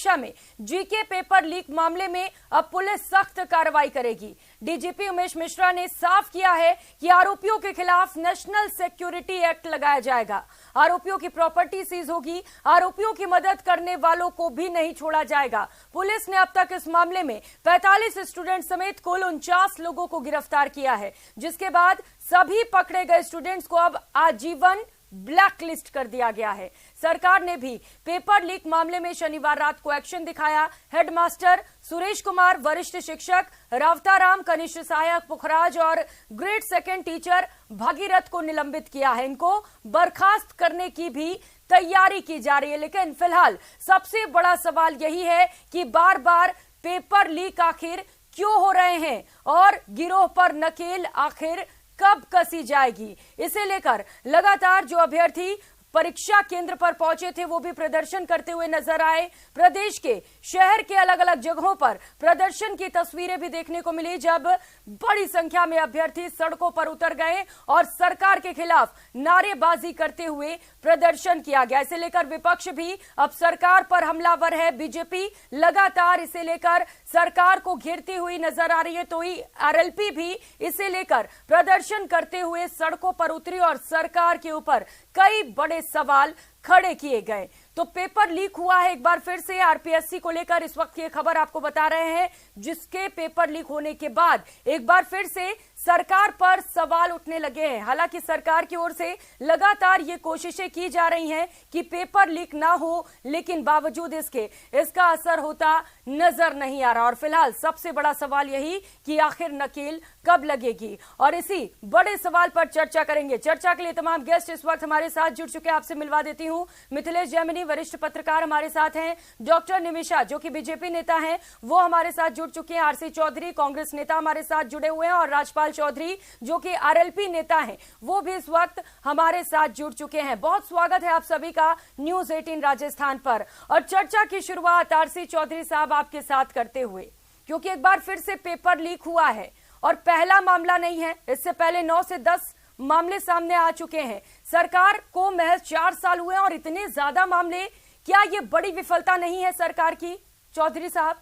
परीक्षा में GK paper leak मामले में अब पुलिस सख्त कार्रवाई करेगी। डीजीपी उमेश मिश्रा ने साफ किया है कि आरोपियों के खिलाफ नेशनल सिक्योरिटी एक्ट लगाया जाएगा। आरोपियों की प्रॉपर्टी सीज होगी। आरोपियों की मदद करने वालों को भी नहीं छोड़ा जाएगा। पुलिस ने अब तक इस मामले में 45 स्टूडेंट समेत कुल 49 लोगों को गिरफ्तार किया है, जिसके बाद सभी पकड़े गए स्टूडेंट्स को अब आजीवन ब्लैक लिस्ट कर दिया गया है। सरकार ने भी पेपर लीक मामले में शनिवार रात को एक्शन दिखाया। हेडमास्टर सुरेश कुमार, वरिष्ठ शिक्षक रावताराम, कनिष्ठ सहायक पुखराज और ग्रेड सेकेंड टीचर भागीरथ को निलंबित किया है। इनको बर्खास्त करने की भी तैयारी की जा रही है। लेकिन फिलहाल सबसे बड़ा सवाल यही है कि बार बार पेपर लीक आखिर क्यों हो रहे हैं और गिरोह पर नकेल आखिर कब कसी जाएगी। इसे लेकर लगातार जो अभ्यर्थी परीक्षा केंद्र पर पहुंचे थे वो भी प्रदर्शन करते हुए नजर आए। प्रदेश के शहर के अलग अलग जगहों पर प्रदर्शन की तस्वीरें भी देखने को मिली, जब बड़ी संख्या में अभ्यर्थी सड़कों पर उतर गए और सरकार के खिलाफ नारेबाजी करते हुए प्रदर्शन किया गया। इसे लेकर विपक्ष भी अब सरकार पर हमलावर है। बीजेपी लगातार इसे लेकर सरकार को घेरती हुई नजर आ रही है, तो ही आरएलपी भी इसे लेकर प्रदर्शन करते हुए सड़कों पर उतरी और सरकार के ऊपर कई बड़े सवाल खड़े किए गए। तो पेपर लीक हुआ है एक बार फिर से आरपीएससी को लेकर इस वक्त ये खबर आपको बता रहे हैं, जिसके पेपर लीक होने के बाद एक बार फिर से सरकार पर सवाल उठने लगे हैं। हालांकि सरकार की ओर से लगातार ये कोशिशें की जा रही हैं कि पेपर लीक ना हो, लेकिन बावजूद इसके इसका असर होता नजर नहीं आ रहा। और फिलहाल सबसे बड़ा सवाल यही कि आखिर नकेल कब लगेगी, और इसी बड़े सवाल पर चर्चा करेंगे। चर्चा के लिए तमाम गेस्ट इस वक्त हमारे साथ जुड़ चुके हैं। आपसे मिलवा देती हूं मिथिलेश जैमिनी, वरिष्ठ पत्रकार हमारे साथ हैं। डॉक्टर निमिषा जो कि बीजेपी नेता हैं वो हमारे साथ जुड़ चुके हैं। आरसी चौधरी कांग्रेस नेता हमारे साथ जुड़े हुए हैं, और राजपाल चौधरी जो कि आरएलपी नेता हैं वो भी इस वक्त हमारे साथ जुड़ चुके हैं। बहुत स्वागत है आप सभी का न्यूज 18 राजस्थान पर। और चर्चा की शुरुआत आरसी चौधरी साहब आपके साथ करते हुए, क्योंकि एक बार फिर से पेपर लीक हुआ है और पहला मामला नहीं है, इससे पहले 9 से 10 मामले सामने आ चुके हैं। सरकार को महज 4 साल हुए और इतने ज्यादा मामले, क्या ये बड़ी विफलता नहीं है सरकार की? चौधरी साहब।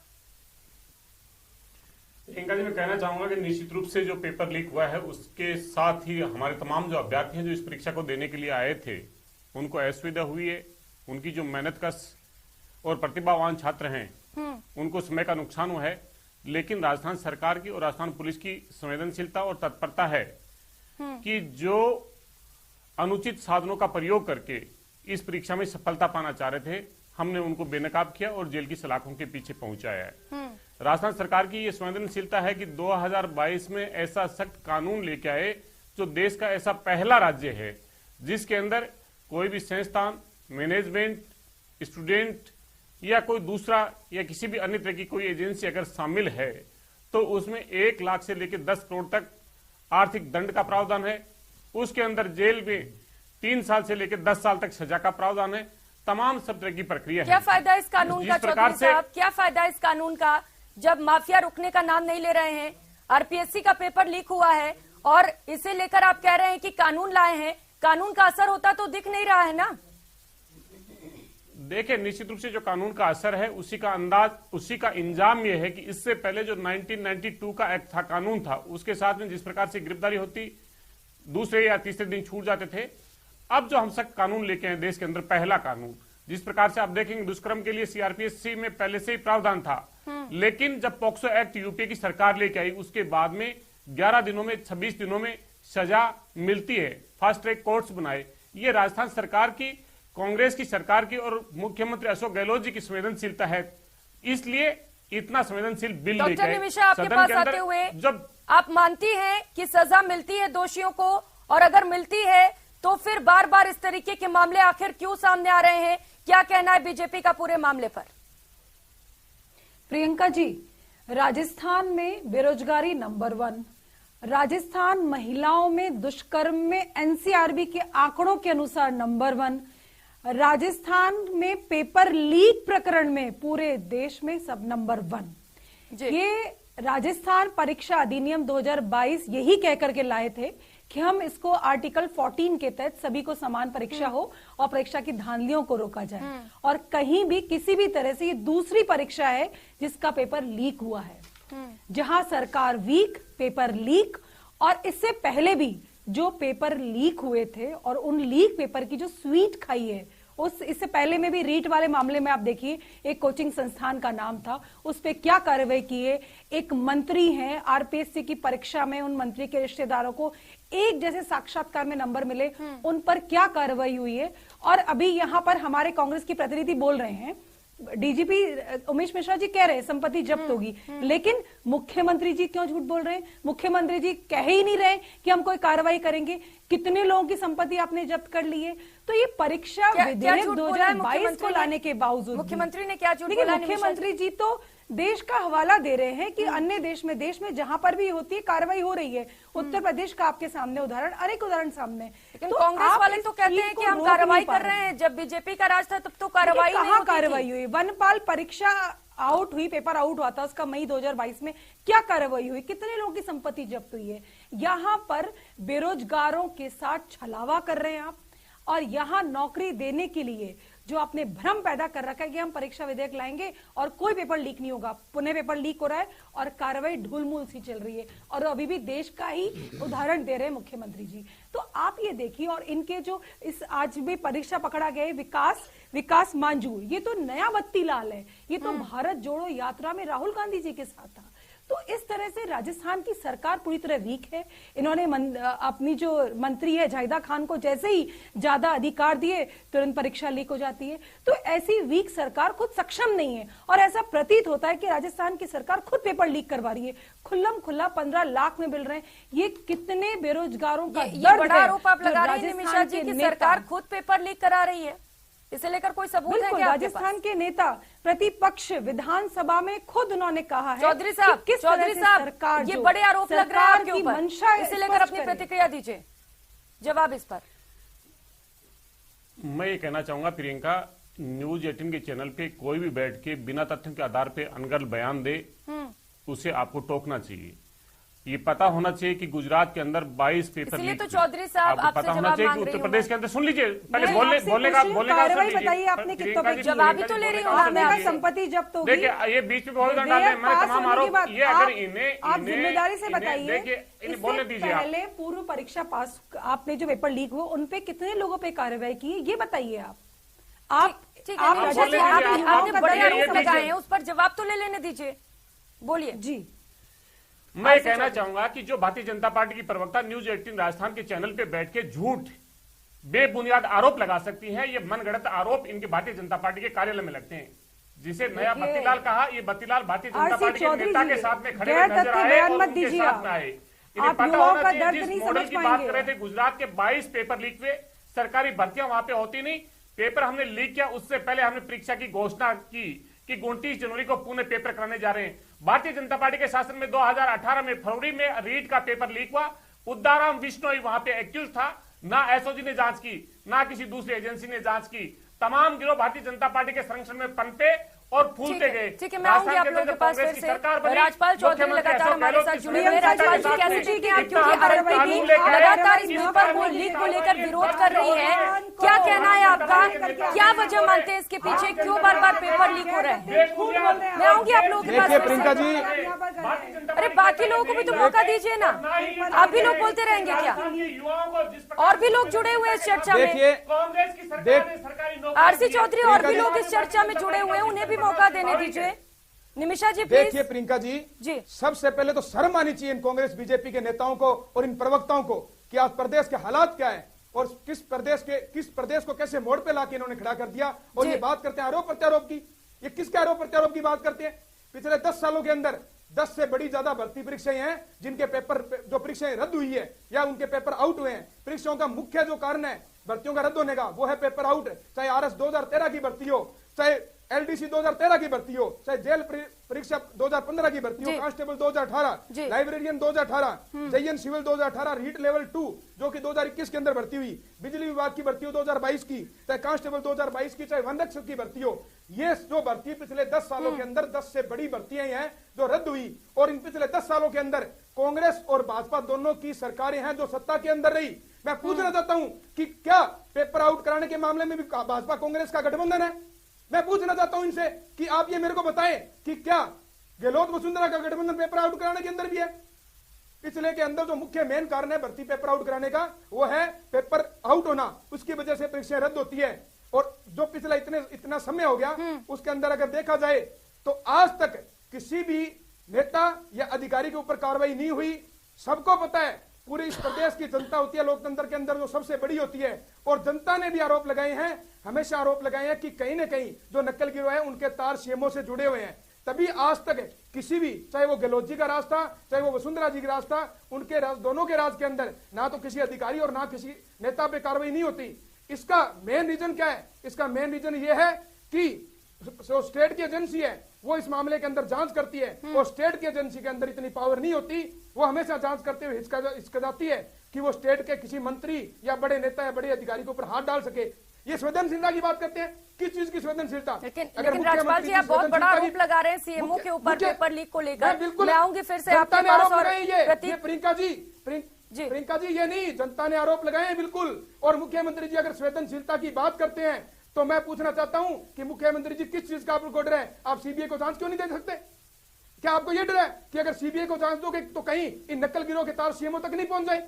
प्रियंका जी, मैं कहना चाहूंगा कि निश्चित रूप से जो पेपर लीक हुआ है उसके साथ ही हमारे तमाम जो अभ्यर्थी हैं जो इस परीक्षा को देने के लिए आए थे उनको असुविधा हुई है। उनकी जो मेहनत कश और प्रतिभावान छात्र हैं उनको समय का नुकसान हुआ है। लेकिन राजस्थान सरकार की और राजस्थान पुलिस की संवेदनशीलता और तत्परता है कि जो अनुचित साधनों का प्रयोग करके इस परीक्षा में सफलता पाना चाह रहे थे, हमने उनको बेनकाब किया और जेल की सलाखों के पीछे पहुंचाया है। राजस्थान सरकार की ये संवेदनशीलता है कि 2022 में ऐसा सख्त कानून लेके आए जो देश का ऐसा पहला राज्य है जिसके अंदर कोई भी संस्थान, मैनेजमेंट, स्टूडेंट या कोई दूसरा या किसी भी अन्य तरह की कोई एजेंसी अगर शामिल है तो उसमें 1 लाख से लेकर 10 करोड़ तक आर्थिक दंड का प्रावधान है। उसके अंदर जेल में 3 साल से लेकर 10 साल तक सजा का प्रावधान है। तमाम सब तरह की प्रक्रिया है। क्या फायदा इस कानून का चौधरी साहब? क्या फायदा इस कानून का जब माफिया रुकने का नाम नहीं ले रहे हैं? आरपीएससी का पेपर लीक हुआ है और इसे लेकर आप कह रहे हैं कि कानून लाए हैं, कानून का असर होता तो दिख नहीं रहा है ना? देखिए, निश्चित रूप से जो कानून का असर है उसी का अंदाज, उसी का इंजाम यह है कि इससे पहले जो 1992 का एक्ट था, कानून था, उसके साथ में जिस प्रकार से गिरफ्तारी होती दूसरे या तीसरे दिन छूट जाते थे, अब जो हम सख्त कानून लेके आए देश के अंदर, पहला कानून, जिस प्रकार से आप देखेंगे दुष्कर्म के लिए सीआरपीसी में पहले से ही प्रावधान था, लेकिन जब पॉक्सो एक्ट यूपीए की सरकार लेके आई उसके बाद में 11 दिनों में, 26 दिनों में सजा मिलती है। फास्ट ट्रैक कोर्ट्स बनाए। ये राजस्थान सरकार की, कांग्रेस की सरकार की और मुख्यमंत्री अशोक गहलोत जी की संवेदनशीलता है, इसलिए इतना संवेदनशील बिल लेके डॉक्टर निमिषा आपके पास आते हुए, जब आप मानती हैं कि सजा मिलती है दोषियों को, और अगर मिलती है तो फिर बार बार इस तरीके के मामले आखिर क्यों सामने आ रहे हैं? क्या कहना है बीजेपी का पूरे मामले पर? प्रियंका जी, राजस्थान में बेरोजगारी नंबर 1, राजस्थान महिलाओं में दुष्कर्म में एनसीआरबी के आंकड़ों के अनुसार नंबर 1, राजस्थान में पेपर लीक प्रकरण में पूरे देश में सब नंबर 1। ये राजस्थान परीक्षा अधिनियम 2022 यही कहकर के लाए थे कि हम इसको आर्टिकल 14 के तहत सभी को समान परीक्षा हो और परीक्षा की धांधलियों को रोका जाए, और कहीं भी किसी भी तरह से ये दूसरी परीक्षा है जिसका पेपर लीक हुआ है, जहां सरकार वीक, पेपर लीक, और इससे पहले भी जो पेपर लीक हुए थे और उन लीक पेपर की जो स्वीट खाई है, इससे पहले में भी रीट वाले मामले में आप देखिए, एक कोचिंग संस्थान का नाम था, उस पे क्या कार्रवाई की है। एक मंत्री हैं, आरपीएससी की परीक्षा में उन मंत्री के रिश्तेदारों को एक जैसे साक्षात्कार में नंबर मिले, उन पर क्या कार्रवाई हुई है। और अभी यहां पर हमारे कांग्रेस की प्रतिनिधि बोल रहे हैं, डीजीपी उमेश मिश्रा जी कह रहे हैं संपत्ति जब्त होगी, लेकिन मुख्यमंत्री जी क्यों झूठ बोल रहे हैं? मुख्यमंत्री जी कह ही नहीं रहे कि हम कोई कार्रवाई करेंगे। कितने लोगों की संपत्ति आपने जब्त कर ली है? तो ये परीक्षा विधेयक 2022 को लाने के बावजूद मुख्यमंत्री ने क्या झूठ बोला? मुख्यमंत्री जी तो देश का हवाला दे रहे हैं कि अन्य देश में जहां पर भी होती है कार्रवाई हो रही है। उत्तर प्रदेश का आपके सामने उदाहरण, अनेक उदाहरण सामने। लेकिन तो कांग्रेस वाले तो कहते हैं कि हम कार्रवाई कर रहे हैं, जब बीजेपी का राज था तब तो कार्रवाई कहाँ कार्रवाई हुई? वनपाल परीक्षा आउट हुई, पेपर आउट हुआ था उसका मई 2022 में, क्या कार्रवाई हुई? कितने लोगों की संपत्ति जब्त हुई है? यहाँ पर बेरोजगारों के साथ छलावा कर रहे हैं आप, और यहाँ नौकरी देने के लिए जो आपने भ्रम पैदा कर रखा है कि हम परीक्षा विधेयक लाएंगे और कोई पेपर लीक नहीं होगा, पुनः पेपर लीक हो रहा है और कार्रवाई ढुलमुल सी चल रही है, और अभी भी देश का ही उदाहरण दे रहे हैं मुख्यमंत्री जी। तो आप ये देखिए, और इनके जो इस आज भी परीक्षा पकड़ा गए विकास मांझू, ये तो नया बत्ती लाल है, ये तो भारत जोड़ो यात्रा में राहुल गांधी जी के साथ था। तो इस तरह से राजस्थान की सरकार पूरी तरह वीक है। इन्होंने अपनी जो मंत्री है जाहिदा खान को जैसे ही ज्यादा अधिकार दिए तुरंत परीक्षा लीक हो जाती है। तो ऐसी वीक सरकार खुद सक्षम नहीं है, और ऐसा प्रतीत होता है कि राजस्थान की सरकार खुद पेपर लीक करवा रही है, खुल्लम खुल्ला 15 लाख में मिल रहे हैं। ये कितने बेरोजगारों का ये बड़ा आरोप आप लगा रहे हैं निमिषा जी की सरकार खुद पेपर लीक करा रही है, इसे लेकर कोई सबूत है क्या? राजस्थान के नेता प्रतिपक्ष विधानसभा में खुद उन्होंने कहा है चौधरी साहब, सरकार ये बड़े आरोप लग रहे हैं आपके ऊपर, इसे लेकर अपनी प्रतिक्रिया दीजिए, जवाब इस पर। मैं ये कहना चाहूंगा प्रियंका, न्यूज 18 के चैनल पे कोई भी बैठ के बिना तथ्यों के आधार पे अनगढ़ बयान दे, उसे आपको टोकना चाहिए। ये पता होना चाहिए कि गुजरात के अंदर 22 पेपर लीक, तो चौधरी साहब आपसे पता होना चाहिए कि उत्तर प्रदेश के अंदर, सुन लीजिए पहले बोलने का बताइए आपने कितनों पे जवाब ही तो ले रही हूँ, संपत्ति जब्त होगी। देखिए ये बीच में बहुत डाल रहे, मैंने तमाम आरोप ये, अगर इन्हें आप जिम्मेदारी से बताइए, देखिए बोलने दीजिए। पहले पूर्व परीक्षा पास आपने जो पेपर लीक हुआ उनपे कितने लोगों पे कार्रवाई की है, ये बताइए आप आपने बड़े आरोप लगाए हैं, उस पर जवाब तो ले लेने दीजिए, बोलिए जी। मैं कहना चाहूंगा कि जो भारतीय जनता पार्टी की प्रवक्ता न्यूज 18 राजस्थान के चैनल पे बैठ के झूठ बेबुनियाद आरोप लगा सकती है, ये मनगढ़ंत आरोप इनके भारतीय जनता पार्टी के कार्यालय में लगते हैं। जिसे नया बत्तीलाल कहा, ये बत्तीलाल भारतीय जनता पार्टी के नेता के साथ में खड़े नजर आए और उनके साथ में आए। इन्हें पता होना चाहिए, जिस मॉडल की बात कर रहे थे, गुजरात के 22 पेपर लीक हुए, सरकारी भर्तियां वहां पे होती नहीं, पेपर हमने लीक किया, उससे पहले हमने परीक्षा की घोषणा की कि 29 जनवरी को पुणे पेपर कराने जा रहे हैं। भारतीय जनता पार्टी के शासन में 2018 में फरवरी में रीट का पेपर लीक हुआ, उद्दाराम विश्नोई वहां पे एक्यूज था, ना एसओजी ने जांच की, ना किसी दूसरी एजेंसी ने जांच की। तमाम गिरोह भारतीय जनता पार्टी के संरक्षण में पनपे और फूलते गए। ठीक है, मैं आऊंगी आप लोगों के पास फिर से। राजपाल चौधरी लगातार हमारे साथ जुड़े हुए। राजपाल जी कैसे देखते हैं आप, क्योंकि आरएनआई लगातार इस पेपर लीक को लेकर विरोध कर रही है, क्या कहना है आपका? क्या वजह मानते हैं इसके पीछे, क्यों बार बार पेपर लीक हो रहा है? मैं आऊंगी आप लोगों के पास। प्रियंका जी, अरे बाकी लोगों को भी तो मौका दीजिए ना, आप भी लोग बोलते रहेंगे क्या? और भी लोग जुड़े हुए इस चर्चा में, कांग्रेस की सरकार आरसी चौधरी और भी लोग इस चर्चा में जुड़े हुए हैं, उन्हें भी मौका देने दीजिए। निमिषा जी प्लीज। देखिए प्रियंका जी, सबसे पहले तो शर्म आनी चाहिए इन कांग्रेस बीजेपी के नेताओं को और इन प्रवक्ताओं को कि आज प्रदेश के हालात क्या है और किस प्रदेश को कैसे मोड़ पे लाके इन्होंने खड़ा कर दिया। और ये बात करते हैं आरोप प्रत्यारोप की, ये किसके आरोप प्रत्यारोप की बात करते हैं? पिछले 10 सालों के अंदर 10 से बड़ी ज्यादा भर्ती परीक्षाएं हैं जिनके पेपर, जो परीक्षाएं रद्द हुई है या उनके पेपर आउट हुए हैं। परीक्षाओं का मुख्य जो कारण है भर्तियों का रद्द होने का, वो है पेपर आउट। चाहे आरएस 2013 की भर्ती हो, चाहे एलडीसी 2013 की भर्ती हो, चाहे जेल परीक्षा 2015 की भर्ती हो, कांस्टेबल 2018, लाइब्रेरियन 2018, जयन सिविल 2018, रीट लेवल 2 जो कि 2021 के अंदर भर्ती हुई, बिजली विभाग की भर्ती हो 2022 की, चाहे कांस्टेबल 2022 की, चाहे वन रक्षक की भर्ती हो, ये जो भर्ती पिछले 10 सालों के अंदर 10 से बड़ी भर्तियां हैं जो रद्द हुई, और इन पिछले 10 सालों के अंदर कांग्रेस और भाजपा दोनों की सरकारें हैं जो सत्ता के अंदर रही। मैं पूछना चाहता हूं कि क्या पेपर आउट कराने के मामले में भी भाजपा कांग्रेस का गठबंधन है? मैं पूछना चाहता हूं इनसे कि आप ये मेरे को बताएं कि क्या गहलोत वसुंधरा का गठबंधन पेपर आउट कराने के अंदर भी है? पिछले के अंदर जो मुख्य मेन कारण है भर्ती पेपर आउट कराने का, वो है पेपर आउट होना, उसकी वजह से परीक्षाएं रद्द होती है। और जो पिछला इतना समय हो गया उसके अंदर अगर देखा जाए तो आज तक किसी भी नेता या अधिकारी के ऊपर कार्रवाई नहीं हुई। सबको पता है, पूरे इस प्रदेश की जनता होती है लोकतंत्र के अंदर जो सबसे बड़ी होती है, और जनता ने भी आरोप लगाए हैं, हमेशा आरोप लगाए हैं कि कहीं ना कहीं जो नक्सल गिरोह है उनके तार सीएमओ से जुड़े हुए हैं। तभी आज तक किसी भी, चाहे वो गहलोत जी का राज था चाहे वो वसुंधरा जी का राज था, उनके राज, दोनों के राज के अंदर ना तो किसी अधिकारी और ना किसी नेता पे कार्रवाई नहीं होती। इसका मेन रीजन क्या है? इसका मेन रीजन ये है कि जो स्टेट की एजेंसी है वो इस मामले के अंदर जांच करती है, और स्टेट की एजेंसी के अंदर इतनी पावर नहीं होती। वो हमेशा जांच करते हुए हिचकिचाती है कि वो स्टेट के किसी मंत्री या बड़े नेता या बड़े अधिकारी के ऊपर हाथ डाल सके। ये संवेदनशीलता की बात करते हैं, किस चीज की संवेदनशीलता? लेकिन राज्यपाल जी, आप बहुत बड़ा आरोप लगा रहे हैं सीएमओ के ऊपर पेपर लीक को लेकर। मैं आऊंगी फिर से आपके पास। और प्रियंका जी, ये नहीं, जनता ने आरोप लगाए हैं बिल्कुल। और मुख्यमंत्री जी अगर संवेदनशीलता की बात करते हैं तो मैं पूछना चाहता हूं कि मुख्यमंत्री जी किस चीज का आपको डर है? आप सीबीआई को जांच क्यों नहीं दे सकते? क्या आपको यह डर है कि अगर सीबीआई को जांच दोगे तो कहीं इन नक्सल गिरोह के तार सीएमओ तक नहीं पहुंच जाए?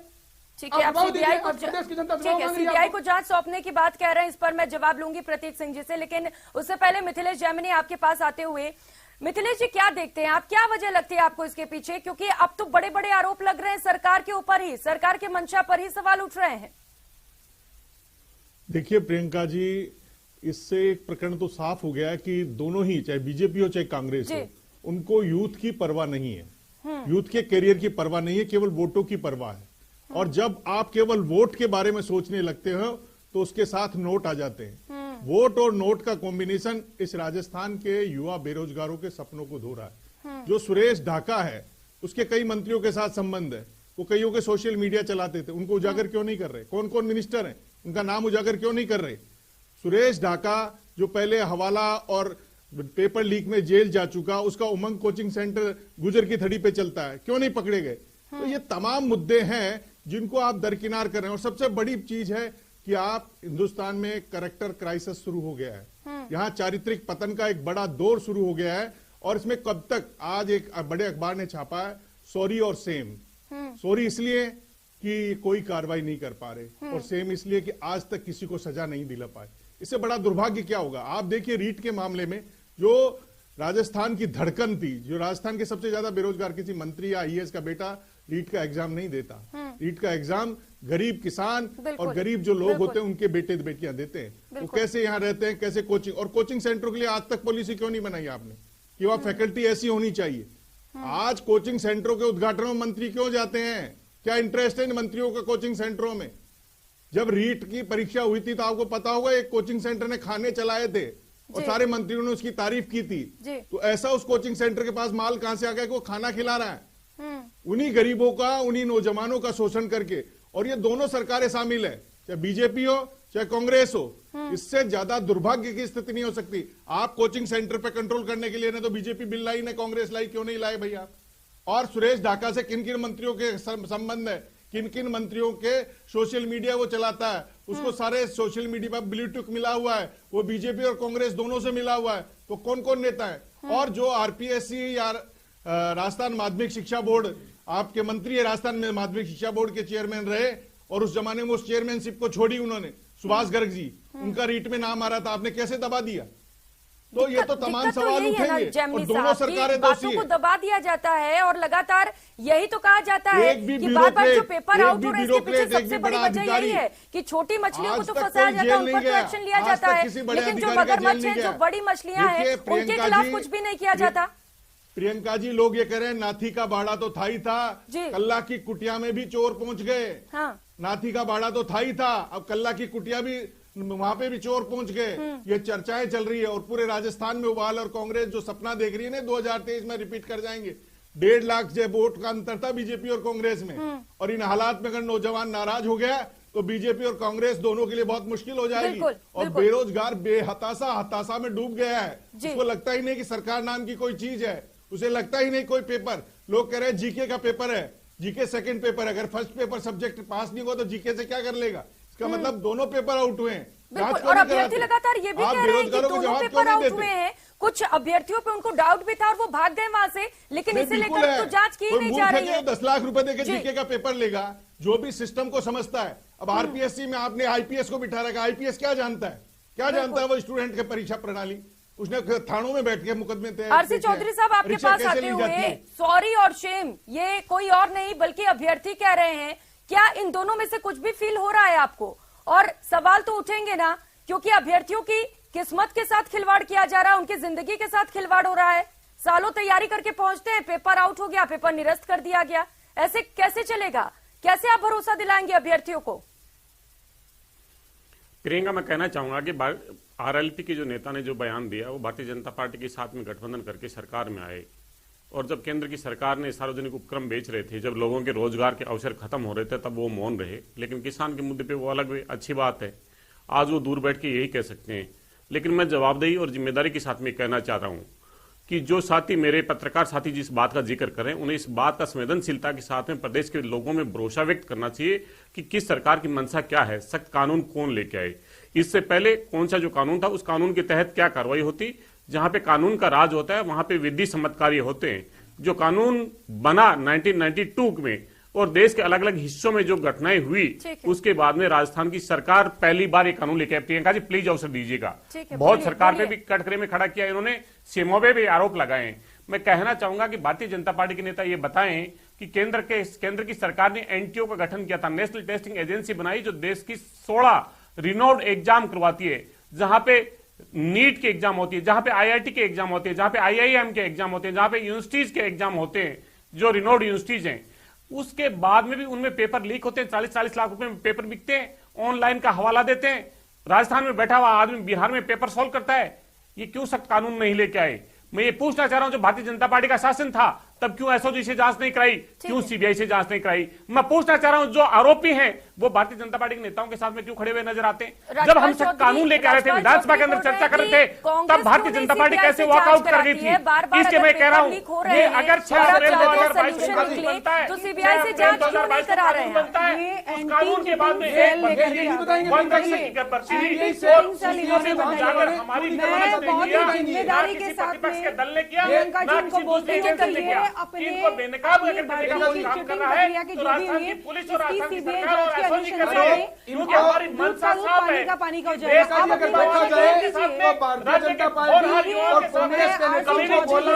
ठीक है, आप सीबीआई को जांच सौंपने की बात कह रहे हैं, इस पर मैं जवाब लूंगी प्रतीक सिंह जी से। लेकिन उससे पहले मिथिलेश जैमिनी आपके पास आते हुए, मिथिलेश जी क्या देखते हैं आप, क्या वजह लगती है आपको इसके पीछे? क्योंकि अब तो बड़े बड़े आरोप लग रहे हैं सरकार के ऊपर ही, सरकार के मंशा पर ही सवाल उठ रहे हैं। देखिए प्रियंका जी, इससे एक प्रकरण तो साफ हो गया है कि दोनों ही, चाहे बीजेपी हो चाहे कांग्रेस हो, उनको यूथ की परवाह नहीं है, यूथ के करियर की परवाह नहीं है, केवल वोटों की परवाह है। और जब आप केवल वोट के बारे में सोचने लगते हो तो उसके साथ नोट आ जाते हैं। वोट और नोट का कॉम्बिनेशन इस राजस्थान के युवा बेरोजगारों के सपनों को धो रहा है। जो सुरेश ढाका है, उसके कई मंत्रियों के साथ संबंध है, वो कईयों के सोशल मीडिया चलाते थे, उनको उजागर क्यों नहीं कर रहे? कौन कौन मिनिस्टर हैं, उनका नाम उजागर क्यों नहीं कर रहे? सुरेश ढाका जो पहले हवाला और पेपर लीक में जेल जा चुका, उसका उमंग कोचिंग सेंटर गुजर की थड़ी पे चलता है, क्यों नहीं पकड़े गए? तो ये तमाम मुद्दे हैं जिनको आप दरकिनार कर रहे हैं। और सबसे बड़ी चीज है कि आप हिंदुस्तान में कैरेक्टर क्राइसिस शुरू हो गया है, यहां चारित्रिक पतन का एक बड़ा दौर शुरू हो गया है। और इसमें कब तक, आज एक बड़े अखबार ने छापा है सॉरी और सेम। सॉरी इसलिए कि कोई कार्रवाई नहीं कर पा रहे, और सेम इसलिए कि आज तक किसी को सजा नहीं दिला पाए। इससे बड़ा दुर्भाग्य क्या होगा? आप देखिए रीट के मामले में जो राजस्थान की धड़कन थी, जो राजस्थान के सबसे ज्यादा बेरोजगार, किसी मंत्री या आईएएस का बेटा रीट का एग्जाम नहीं देता। रीट का एग्जाम गरीब किसान और गरीब जो लोग होते हैं उनके बेटे बेटियां देते हैं। वो कैसे यहाँ रहते हैं, कैसे कोचिंग, और कोचिंग सेंटरों के लिए आज तक पॉलिसी क्यों नहीं बनाई आपने कि वहां फैकल्टी ऐसी होनी चाहिए? आज कोचिंग सेंटरों के उद्घाटन में मंत्री क्यों जाते हैं? क्या इंटरेस्ट है इन मंत्रियों का कोचिंग सेंटरों में? जब रीट की परीक्षा हुई थी तो आपको पता होगा एक कोचिंग सेंटर ने खाने चलाए थे और सारे मंत्रियों ने उसकी तारीफ की थी। तो ऐसा उस कोचिंग सेंटर के पास माल कहां से आ गया कि वो खाना खिला रहा है उन्हीं गरीबों का, उन्हीं नौजवानों का शोषण करके। और ये दोनों सरकारें शामिल है, चाहे बीजेपी हो चाहे कांग्रेस हो। इससे ज्यादा दुर्भाग्य की स्थिति नहीं हो सकती। आप कोचिंग सेंटर पे कंट्रोल करने के लिए ना तो बीजेपी बिल लाई, ना कांग्रेस लाई, क्यों नहीं लाए भैया? और सुरेश ढाका से किन किन मंत्रियों के संबंध है, किन किन मंत्रियों के सोशल मीडिया वो चलाता है, उसको सारे सोशल मीडिया पर ब्लूटूथ मिला हुआ है, वो बीजेपी और कांग्रेस दोनों से मिला हुआ है। तो कौन कौन नेता है? और जो आरपीएससी या राजस्थान माध्यमिक शिक्षा बोर्ड, आपके मंत्री है राजस्थान में माध्यमिक शिक्षा बोर्ड के चेयरमैन रहे, और उस जमाने में उस चेयरमैनशिप को छोड़ी उन्होंने, सुभाष गर्ग जी, उनका रीट में नाम आ रहा था, आपने कैसे दबा दिया? तो ये तो तमाम सवाल उठेंगे। और दोनों सरकारें बातों को दबा दिया जाता है और लगातार यही तो कहा जाता है कि बार-बार जो पेपर आउट हो रहे हैं इसके पीछे सबसे बड़ी वजह यही है कि छोटी मछलियों को तो फंसाया जाता है, उन पर तो एक्शन लिया जाता है, लेकिन जो मगरमच्छ हैं, जो बड़ी मछलियां हैं, उनके खिलाफ कुछ भी नहीं किया जाता। प्रियंका जी, लोग ये कह रहे हैं नाथी का बाड़ा तो था ही था, कल्ला की कुटिया में भी चोर पहुंच गए। नाथी का बाड़ा तो था ही था, अब कल्ला की कुटिया भी, वहां पे भी चोर पहुंच गए। ये चर्चाएं चल रही है और पूरे राजस्थान में उबाल, और कांग्रेस जो सपना देख रही है ना 2023 में रिपीट कर जाएंगे। 1.5 लाख वोट का अंतर था बीजेपी और कांग्रेस में, और इन हालात में अगर नौजवान नाराज हो गया तो बीजेपी और कांग्रेस दोनों के लिए बहुत मुश्किल हो जाएगी। बिल्कुल, और बिल्कुल। बेरोजगार हताशा में डूब गया है। जी। उसको लगता ही नहीं कि सरकार नाम की कोई चीज है, उसे लगता ही नहीं कोई पेपर। लोग कह रहे हैं जीके का पेपर है, जीके सेकंड पेपर, अगर फर्स्ट पेपर सब्जेक्ट पास नहीं हुआ तो जीके से क्या कर लेगा? इसका मतलब दोनों पेपर आउट हुए हैं। बिल्कुल। और अभ्यर्थी लगातार ये भी कह रहे हैं कि दोनों पेपर आउट हुए हैं। कुछ अभ्यर्थियों पे उनको डाउट भी था और वो भाग गए वहां से, लेकिन इसे लेकर तो जांच की नहीं जा रही है। 10 लाख रुपए देकर जीके का पेपर लेगा, जो भी सिस्टम को समझता है। अब आरपीएससी में आपने आईपीएस को बिठा रखा, आईपीएस क्या जानता है? क्या जानता है वो स्टूडेंट के परीक्षा प्रणाली? उसने थानों में बैठ के मुकदमे तय। आरसी चौधरी साहब, आपके पास आते हुए सॉरी और शेम, ये कोई और नहीं बल्कि अभ्यर्थी कह रहे हैं। क्या इन दोनों में से कुछ भी फील हो रहा है आपको? और सवाल तो उठेंगे ना, क्योंकि अभ्यर्थियों की किस्मत के साथ खिलवाड़ किया जा रहा है, उनकी जिंदगी के साथ खिलवाड़ हो रहा है। सालों तैयारी करके पहुंचते हैं, पेपर आउट हो गया, पेपर निरस्त कर दिया गया। ऐसे कैसे चलेगा? कैसे आप भरोसा दिलाएंगे अभ्यर्थियों को? प्रियंका, मैं कहना चाहूंगा कि आरएलपी के जो नेता ने जो बयान दिया, वो भारतीय जनता पार्टी के साथ में गठबंधन करके सरकार में आए, और जब केंद्र की सरकार ने सार्वजनिक उपक्रम बेच रहे थे, जब लोगों के रोजगार के अवसर खत्म हो रहे थे, तब वो मौन रहे। लेकिन किसान के मुद्दे पे वो अलग अच्छी बात है, आज वो दूर बैठ के यही कह सकते हैं। लेकिन मैं जवाबदेही और जिम्मेदारी के साथ में कहना चाह रहा हूं कि जो साथी, मेरे पत्रकार साथी जिस बात का जिक्र करें, उन्हें इस बात का संवेदनशीलता के साथ में प्रदेश के लोगों में भरोसा व्यक्त करना चाहिए कि किस सरकार की मंशा क्या है, सख्त कानून कौन लेके आए, इससे पहले कौन सा जो कानून था उस कानून के तहत क्या कार्रवाई होती। जहां पे कानून का राज होता है वहां पे विधि सम्मत कार्य होते हैं। जो कानून बना 1992 में और देश के अलग अलग हिस्सों में जो घटनाएं हुई, उसके बाद में राजस्थान की सरकार पहली बार ये कानून लेके आई। प्रियंका जी प्लीज अवसर दीजिएगा। बहुत सरकार पे भी कटघरे में खड़ा किया इन्होंने, सीएमओ पे भी आरोप लगाए। मैं कहना चाहूंगा कि भारतीय जनता पार्टी के नेता ये बताएं कि केंद्र की सरकार ने एनटीओ का गठन किया था, नेशनल टेस्टिंग एजेंसी बनाई, जो देश की 16 रिनोड एग्जाम करवाती है, जहां पे नीट के एग्जाम होती है, जहां पे आईआईटी के एग्जाम होते हैं, जहां पे आईआईएम के एग्जाम होते हैं, जहां पे यूनिवर्सिटीज के एग्जाम होते हैं, जो रिनोड यूनिवर्सिटीज हैं। उसके बाद में भी उनमें पेपर लीक होते हैं, 40-40 लाख रुपए में पेपर बिकते हैं, ऑनलाइन का हवाला देते हैं। राजस्थान में बैठा हुआ आदमी बिहार में पेपर सॉल्व करता है। ये क्यों सख्त कानून नहीं लेके आए? मैं ये पूछना चाह रहा हूं, जो भारतीय जनता पार्टी का शासन था तब क्यों एसओजी से जांच नहीं कराई, क्यों सीबीआई से जांच नहीं कराई? मैं पूछना चाह रहा हूं, जो आरोपी हैं वो भारतीय जनता पार्टी के नेताओं के साथ में क्यों खड़े हुए नजर आते हैं? जब हम सब कानून लेकर आ रहे थे, विधानसभा के अंदर चर्चा कर रहे थे, तब भारतीय जनता पार्टी कैसे वॉकआउट कर गई थी? इसलिए मैं कह रहा हूं, ये अगर 6 अप्रैल 2022 को कानून बनता है, तो सीबीआई से जांच क्यों नहीं करा रहे हैं? बनता है, उस कानून के बाद में हमारी जिम्मेदारी के साथ प्रतिपक्ष के दल ने किया, प्रियंका जी उनको बोलते हैं कि ये अपने बेनकाब अगर करने का कोई काम कर रहा है तो राजस्थान की पुलिस और राजस्थान की सरकार और एसओजी कर रही है। क्योंकि हमारी मंशा साफ है, पानी का हो देश का अगर देखा जाए राज्य के और हर युवा के सामने कभी नहीं बोलना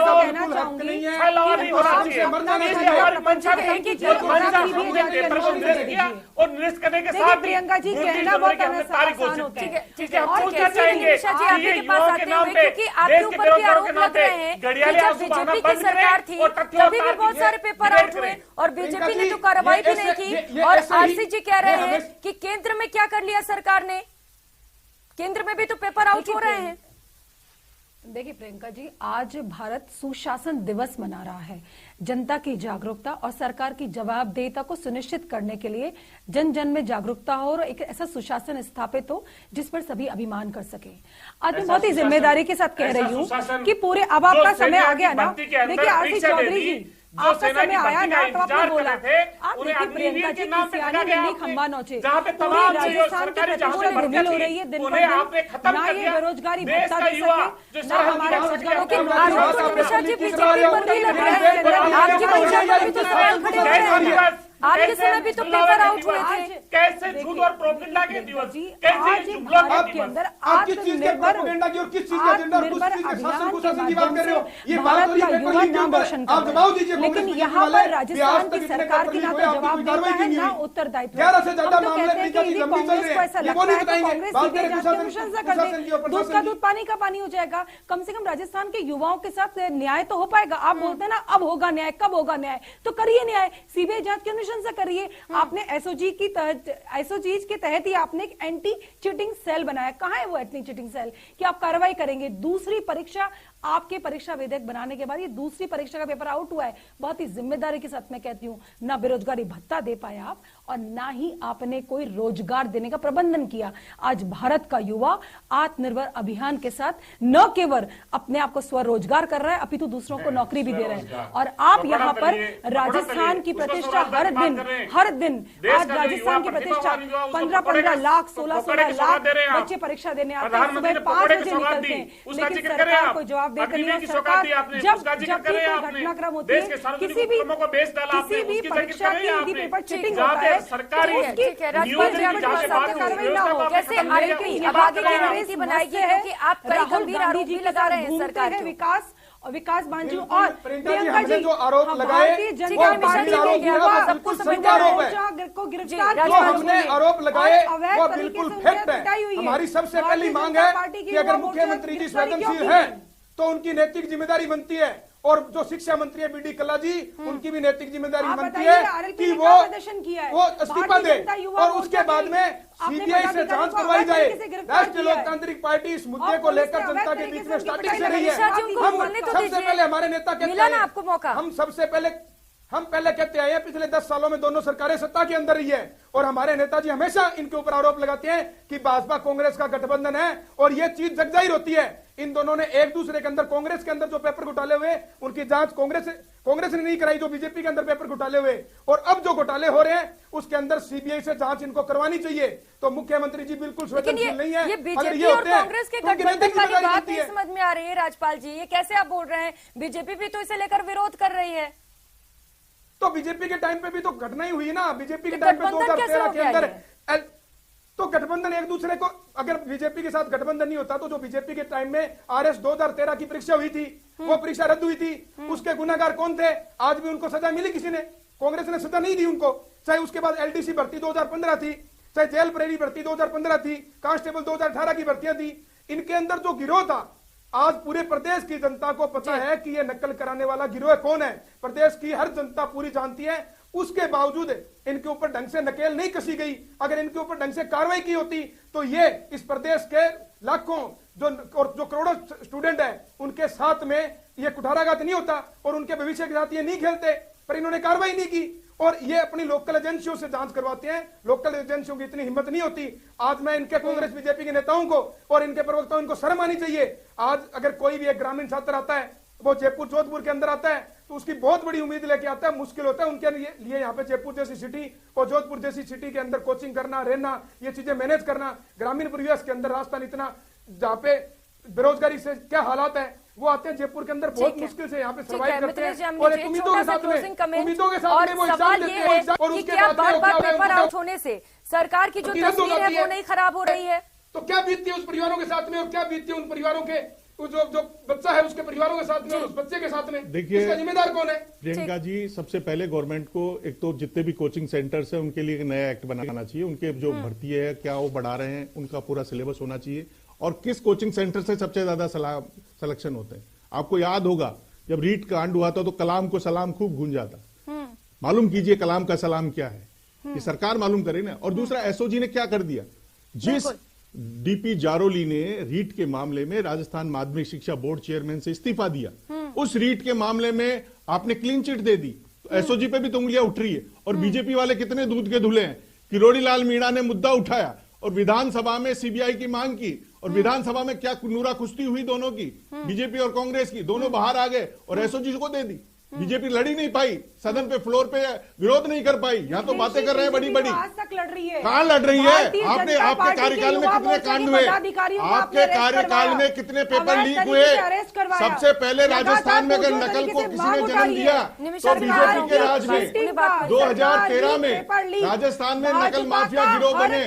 नहीं है, छलावा नहीं होना चाहिए। हमारी मंशा हमने पेपर को निरस्त किया और निरस्त करने के साथ प्रियंका जी कहना बहुत तारीख घोषित की। ठीक है, हम और पूछना कैसे चाहेंगे निशा जी आपके के पास आते हुए, क्योंकि आपके ऊपर भी आरोप लग रहे हैं कि जब बीजेपी की सरकार थी तभी भी बहुत सारे पेपर आउट हुए और बीजेपी ने तो कार्रवाई भी नहीं की। और आरसी जी कह रहे हैं कि केंद्र में क्या कर लिया सरकार ने, केंद्र में भी तो पेपर आउट हो रहे हैं। देखिए प्रियंका जी, आज भारत सुशासन दिवस मना रहा है। जनता की जागरूकता और सरकार की जवाबदेहिता को सुनिश्चित करने के लिए जन जन में जागरूकता हो और एक ऐसा सुशासन स्थापित हो जिस पर सभी अभिमान कर सके। आज मैं बहुत ही जिम्मेदारी के साथ कह रही हूँ कि पूरे अब आपका समय आ गया ना। देखिए आरसी चौधरी जी, आपका समय आया ना, तो आपने बोला आप देखिए प्रियंका जी सियानी दिल्ली खंबा नौचे, राजस्थान के प्रतिकूल धूमिल हो रही है दिन पर दिन, ना ये बेरोजगारी भत्ता दे सके, ना हमारे रोजगारों के आरोप तो निशा जी बीजेपी पर भी लग रहे हैं। आपकी मंशा पर भी तो सवाल खड़े हो रहे हैं। आपके समय भी तो पेपर आउट हुए थे। कैसे झूठ और प्रोपेगेंडा के दिवस, आज भारत के अंदर आत्मनिर्भर किस चीज का एजेंडा, किस चीज के शासन कुशासन की बात कर रहे हो? ये भारत का युवा नाम रोशन कर रहे हैं, लेकिन यहाँ पर राजस्थान की सरकार की ना तो जवाबदेहिता है ना उत्तरदायित्व। 11 से ज्यादा मामले कांग्रेस को ऐसा लगता है तो कांग्रेस सीबीआई जांच की अनुशंसा कर दे, दूध का दूध पानी का पानी हो जाएगा। कम से कम राजस्थान के युवाओं के साथ न्याय तो हो पाएगा। आप बोलते हैं ना अब होगा न्याय, कब होगा न्याय, तो करिए न्याय, सीबीआई जांच की करिए। आपने एसओजी के तहत ही आपने एक एंटी चीटिंग सेल बनाया। कहां है वो एंटी चीटिंग सेल कि आप कार्रवाई करेंगे? दूसरी परीक्षा आपके परीक्षा विधेयक बनाने के बाद ये दूसरी परीक्षा का पेपर आउट हुआ है। बहुत ही जिम्मेदारी के साथ मैं कहती हूं, ना बेरोजगारी भत्ता दे पाए आप और ना ही आपने कोई रोजगार देने का प्रबंधन किया। आज भारत का युवा आत्मनिर्भर अभियान के साथ न केवल अपने आप को स्वरोजगार कर रहा है, अपितु दूसरों को नौकरी भी दे रहे हैं। और आप यहाँ पर राजस्थान की प्रतिष्ठा हर दिन आज राजस्थान की प्रतिष्ठा 15-15 लाख 16-16 लाख बच्चे परीक्षा देने आते हैं, सुबह 5 बजे निकलते हैं, लेकिन सरकार कोई जवाब देती नहीं है। सरकार जब भी कोई घटनाक्रम होती है, किसी भी परीक्षा की यदि पेपर चीटिंग होता है, कार्रवाई ना हो, कैसे अब आगे की रणनीति बनाएगी, क्योंकि आप कई गंभीर आरोप भी लगा रहे हैं सरकार के। विकास बांझू और प्रियंका जी जो आरोप लगाए को गिरफ्तार जो हमने आरोप लगाए वो बिल्कुल फैक्ट है। हमारी सबसे पहली मांग है कि अगर मुख्यमंत्री जी संवेदनशील हैं तो उनकी नैतिक जिम्मेदारी बनती है, और जो शिक्षा मंत्री है बीडी कल्ला जी, उनकी भी नैतिक जिम्मेदारी बनती है कि वो इस्तीफा दे और उसके बाद में सीबीआई से जांच करवाई जाए। राष्ट्रीय लोकतांत्रिक पार्टी इस मुद्दे को लेकर जनता के बीच में स्टार्टिंग से रही है। हम सबसे पहले हमारे नेता कहते हैं, हम पहले कहते आए हैं, पिछले 10 सालों में दोनों सरकारें सत्ता के अंदर रही है और हमारे नेताजी हमेशा इनके ऊपर आरोप लगाते हैं कि भाजपा कांग्रेस का गठबंधन है, और ये चीज जगजाहिर होती है। इन दोनों ने एक दूसरे के अंदर, कांग्रेस के अंदर जो पेपर घोटाले हुए उनकी जांच कांग्रेस ने नहीं कराई, जो बीजेपी के अंदर पेपर घोटाले हुए, और अब जो घोटाले हो रहे हैं उसके अंदर सीबीआई से जांच इनको करवानी चाहिए। तो मुख्यमंत्री जी बिल्कुल संवेदनशील नहीं है। ये बीजेपी और कांग्रेस के गठबंधन वाली बात नहीं समझ में आ रही है राजपाल जी, ये कैसे आप बोल रहे हैं? बीजेपी भी तो इसे लेकर विरोध कर रही है। तो बीजेपी के टाइम पे भी तो घटना ही हुई ना, बीजेपी के टाइम पे 2013 के अंदर तो गठबंधन एक दूसरे को, अगर बीजेपी के साथ गठबंधन नहीं होता तो जो बीजेपी के टाइम में आरएस 2013 की परीक्षा हुई थी वो परीक्षा रद्द हुई थी, उसके गुनाहगार कौन थे? आज भी उनको सजा मिली किसी ने? कांग्रेस ने सजा नहीं दी उनको। चाहे उसके बाद एलडीसी भर्ती 2015 थी, चाहे जेल प्रेरी भर्ती 2015 थी, कांस्टेबल 2018 की भर्तियां थी। इनके अंदर जो गिरोह था, आज पूरे प्रदेश की जनता को पता है कि ये नकल कराने वाला गिरोह कौन है। प्रदेश की हर जनता पूरी जानती है, उसके बावजूद इनके ऊपर ढंग से नकेल नहीं कसी गई। अगर इनके ऊपर ढंग से कार्रवाई की होती तो ये इस प्रदेश के लाखों जो करोड़ों स्टूडेंट है उनके साथ में ये कुठाराघात नहीं होता और उनके भविष्य के साथ ये नहीं खेलते, पर इन्होंने कार्रवाई नहीं की और ये अपनी लोकल एजेंसियों से जांच करवाते हैं। लोकल एजेंसियों की इतनी हिम्मत नहीं होती। आज मैं इनके कांग्रेस बीजेपी के नेताओं को और इनके प्रवक्ताओं इनको शर्म आनी चाहिए। आज अगर कोई भी एक ग्रामीण छात्र आता है, वो जयपुर जोधपुर के अंदर आता है तो उसकी बहुत बड़ी उम्मीद लेके आता है, मुश्किल होता है उनके लिए यहाँ पे जयपुर जैसी सिटी और जोधपुर जैसी सिटी के अंदर कोचिंग करना, रहना, ये चीजें मैनेज करना। ग्रामीण परिवेश के अंदर राजस्थान इतना, जहाँ पे बेरोजगारी से क्या हालात है, वो आते हैं जयपुर के अंदर बहुत मुश्किल से यहाँ पे सर्वाइव करते हैं और उम्मीदों के साथ में वो एग्जाम देते हैं और उसके बाद पेपर आउट होने से सरकार की जो तस्वीर है वो नहीं खराब हो रही है। तो क्या बीतती है उस परिवारों के साथ में और क्या बीतती है उन परिवारों के जो बच्चा है उसके परिवारों के साथ में और उस बच्चे के साथ में? देखिए, इसका जिम्मेदार कौन है? प्रियंका जी, सबसे पहले गवर्नमेंट को एक तो जितने भी कोचिंग सेंटर्स है उनके लिए एक नया एक्ट बनाना चाहिए। उनके जो भर्ती है क्या वो बढ़ा रहे हैं, उनका पूरा सिलेबस होना चाहिए और किस कोचिंग सेंटर से सबसे ज्यादा सिलेक्शन होते हैं। आपको याद होगा जब रीट कांड हुआ था तो कलाम को सलाम खूब गूंजा था। मालूम कीजिए कलाम का सलाम क्या है, ये सरकार मालूम करे ना। और दूसरा, एसओजी ने क्या कर दिया, जिस डीपी जारोली ने रीट के मामले में राजस्थान माध्यमिक शिक्षा बोर्ड चेयरमैन से इस्तीफा दिया, उस रीट के मामले में आपने क्लीन चिट दे दी, तो एसओजी पे भी तो उंगलियां उठ रही है। और बीजेपी वाले कितने दूध के धुले हैं। किरोड़ी लाल मीणा ने मुद्दा उठाया और विधानसभा में सीबीआई की मांग की और विधानसभा में क्या नूरा कुश्ती हुई दोनों की, बीजेपी और कांग्रेस की, दोनों बाहर आ गए और एसओजी को दे दी। बीजेपी लड़ी नहीं पाई, सदन पे फ्लोर पे विरोध नहीं कर पाई। यहाँ तो बातें कर रहे हैं बड़ी बड़ी, आज तक लड़ रही है। कहाँ लड़ रही है? आपने आपके कार्यकाल में कितने कांड हुए, आपके कार्यकाल में कितने पेपर लीक हुए? सबसे पहले राजस्थान में अगर नकल को किसी ने जन्म दिया तो बीजेपी के राज में 2013 में राजस्थान में नकल माफिया गिरोह बने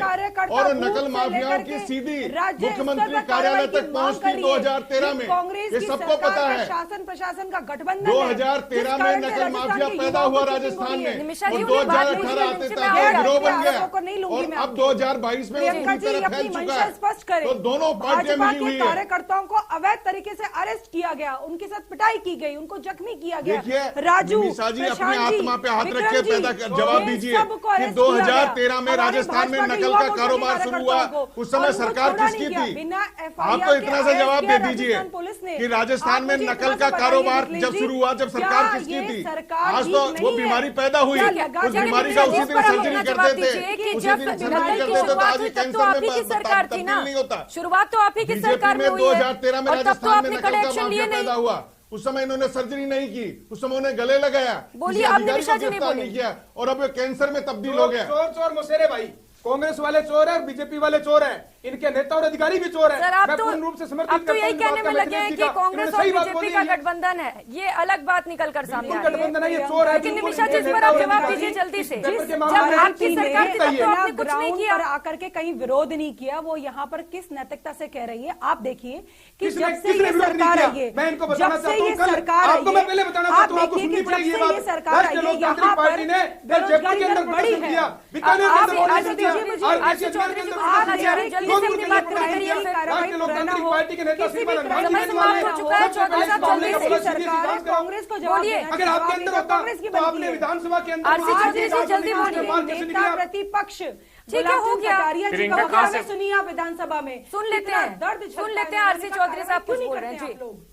और नकल माफियाओं की सीधी मुख्यमंत्री कार्यालय तक पहुंचती 2013 में, ये सबको पता है। शासन प्रशासन का गठबंधन 2013 में नकल माफिया पैदा हुआ राजस्थान में, निमिषा जी, और उन्हें बात 2018 आते लीजिए, तक मैं गिरोह बन गया, आरोपों को नहीं लूंगी और मैं अब आपकी। 2022 में वो प्रियंका पूरी जी तरह अपनी फैल चुका मंशा है। स्पष्ट करें। तो दोनों पार्टियां भाजपा मिली हुई के है। कार्यकर्ताओं को अवैध तरीके से अरेस्ट किया गया, उनके साथ पिटाई की गई, उनको जख्मी किया गया। देखिए राजू, निमिषा जी, अपनी प्रशांत जी, आत्मा पे हाथ विक्रम रख के जी, पैदा जवाब ये दीजिए सबको कि अरेस्ट किया 2013 में गया। राजस्थान में हमारे नकल भाजपा का के कारोबार शुरू हुआ, कार्यकर्ताओं को, उस समय और उनको सरकार छोड़ा किसकी नहीं किया। थी? बिना आप FIR तो इतना सा के जवाब दे अरेस्ट दीजिए किया राजस्थान पुलिस ने। कि राजस्थान में आप मुझे नकल इतना का सा कारोबार बताइए, जब जी, शुरू हुआ, जब सरकार क्या किसकी ये थी? सरकार आज ठीक तो नहीं वो है? बीमारी पैदा हुई, क्या उस लगा- बीमारी का निमिषा जी, उसी इस दिन पर सर्जरी अपना करते थे, कि उसी जब दिन सर्जरी लड़ाई की करते थे, तो शुरुआत आज हुई तब तो कैंसर आप ही में की सरकार थी तब्दील ना, नहीं होता। शुरुआत तो आप ही की सरकार में बीजेपी में हुई है 2013 में और तब तो राजस्थान में आपने नकल कड़े का एक्शन लिए माफिया पैदा नहीं। हुआ, उस समय इन्होंने सर्जरी नहीं की, उस समय उन्हें गले लगाया, बोलिए, किसी अब अधिकारी निमिषा को जी नहीं गिरफ्तार बोले। नहीं किया, और अब ये कैंसर में तब्दील हो गया। चोर चोर मुसेरे भाई, कांग्रेस वाले चोर है और बीजेपी वाले चोर है, इनके नेता और अधिकारी भी चोर है। सर, आप मैं तो पूर्ण रूप से समर्थित अब तो करता यही हूं कहने में बात लगे हैं जी कि का। कांग्रेस इन्होंने और सही बात बीजेपी बोली का है। गठबंधन है, ये अलग बात निकल कर सामने बिल्कुल आ रही है। गठबंधन है, ये चोर है। लेकिन बिल्कुल निमिषा जी, इस इनके पर आप नेता और जवाब अधिकारी दीजिए जल्दी से। इस पेपर के जब मामले में आपकी नहीं सरकार थी तब बताइए। तो आपने कुछ नहीं ग्राउंड किया। पर आकर के कहीं विरोध नहीं किया, वो यहाँ पर किस नैतिकता से कह रही है। आप देखिए कि किसने- जब से किसने ये विरोध नहीं सरकार किया? आई है, मैं इनको बताना जब से चाहता हूं, ये कल सरकार आई आपको है, मैं पहले बताना आप चाहता हूं, आपको देखिए सुननी कि पड़ेगी जब ये से बात। ये सरकार आई राष्ट्रीय है, लोकतांत्रिक यहाँ पार्टी ने कल जयपुर बेरोजगारी के दर अंदर बढ़ी प्रदर्शन है। किया, बीकानेर के आप अंदर प्रदर्शन आरसी किया, चौधरी आरसी चौधरी के जी, अंदर आप प्रदर्शन किया, जल्दी से अपनी बात पूरी करिए। राष्ट्रीय लोकतांत्रिक पार्टी के नेता श्रीमान हनुमान जी समय समाप्त हो चुका है, चौधरी साहब, जल्दी से सरकार है, कांग्रेस को जवाब बोलिए। देना अगर चाहिए। आपके अंदर होता कांग्रेस की तो बनती आपने है। विधानसभा के अंदर आरसी चौधरी जी, जल्दी बोलिए। नेता प्रतिपक्ष ठीक है, हो गया। प्रियंका जी कहाँ का से- सुनिए आप विधानसभा में सुन लेते कितना हैं, दर्द सुन छलकता लेते है। हैं, आरसी उन्होंने चौधरी कहा, साहब क्यों कुछ नहीं बोल रहे हैं, करते जी। आप लोग?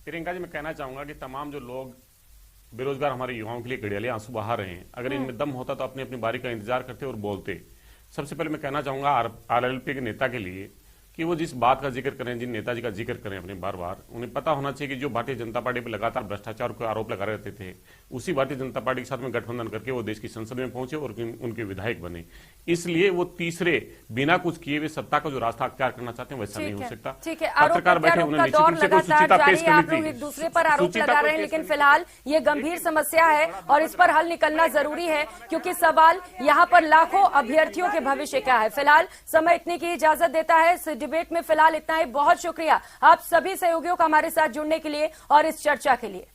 प्रियंका जी, मैं कहना चाहूंगा कि तमाम जो लोग बेरोजगार हमारे युवाओं के लिए घड़ियाले आंसू बहा रहे हैं, अगर इनमें दम होता तो अपनी अपनी बारी का इंतजार करते और बोलते। सबसे पहले मैं कहना चाहूंगा आरएलपी के नेता के लिए कि वो जिस बात का जिक्र करें, जिन नेताजी का जिक्र करें अपने बार बार, उन्हें पता होना चाहिए कि जो भारतीय जनता पार्टी पर लगातार भ्रष्टाचार के आरोप लगा रहते थे, उसी भारतीय जनता पार्टी के साथ में गठबंधन करके वो देश की संसद में पहुंचे और उनके विधायक बने। इसलिए वो तीसरे बिना कुछ किए हुए सत्ता का जो रास्ता अख्तियार करना चाहते हैं वैसा नहीं हो सकता। ठीक है, आरोप पत्रकार बैठे, प्रत्यारोप उन्होंने का दौर निश्चित रूप से कोई लगातार सूचिता जारी पेश है। आप करनी लोग थी। एक दूसरे पर आरोप सूचिता लगा कोई रहे हैं, पेश लेकिन करनी फिलहाल ये गंभीर समस्या है और इस पर हल निकलना जरूरी है, क्योंकि सवाल यहाँ पर लाखों अभ्यर्थियों के भविष्य का है। फिलहाल समय इतने की इजाजत देता है इस डिबेट में। फिलहाल इतना ही, बहुत शुक्रिया आप सभी सहयोगियों का हमारे साथ जुड़ने के लिए और इस चर्चा के लिए।